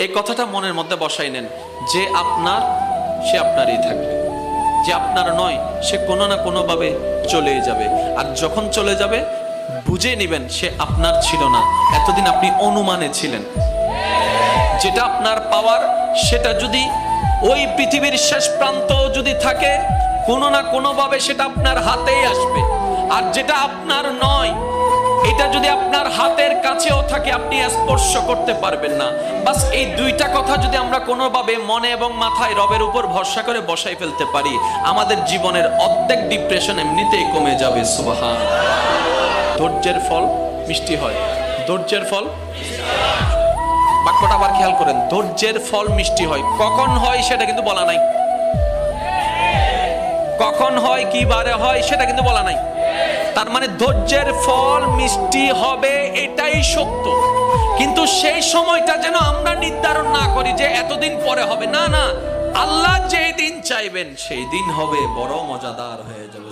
এই কথাটা মনের মধ্যে বসাই নেন, যে আপনার সে আপনারই থাকবে, যে আপনার নয় সে কোনো না কোনো ভাবে চলে যাবে। আর যখন চলে যাবে বুঝে নেবেন সে আপনার ছিল না, এতদিন আপনি অনুমানে ছিলেন। যেটা আপনার পাওয়ার সেটা যদি ওই পৃথিবীর শেষ প্রান্ত যদি থাকে, কোনো না কোনো ভাবে সেটা আপনার হাতেই আসবে। আর যেটা আপনার নয়, এটা যদি আপনার হাতের কাছেও থাকে আপনি স্পর্শ করতে পারবেন না। বাস এই দুইটা কথা যদি আমরা কোনোভাবে মনে এবং মাথায় রবের উপর ভরসা করে বসাই ফেলতে পারি, আমাদের জীবনের অর্ধেক ডিপ্রেশন এমনিতেই কমে যাবে। সুবহান। ধৈর্যের ফল মিষ্টি হয়। ধৈর্যের ফল, বাক্যটা আবার খেয়াল করেন, ধৈর্যের ফল মিষ্টি হয়। কখন হয় সেটা কিন্তু বলা নাই, কখন হয় কি বারে হয় সেটা কিন্তু বলা নাই। তার মানে ধৈর্যের ফল মিষ্টি হবে, এটাই সত্য। কিন্তু সেই সময়টা যেন আমরা নির্ধারণ না করি যে এতদিন পরে হবে। না না, আল্লাহ যেই দিন চাইবেন সেই দিন হবে, বড় মজাদার হয়ে যাবে।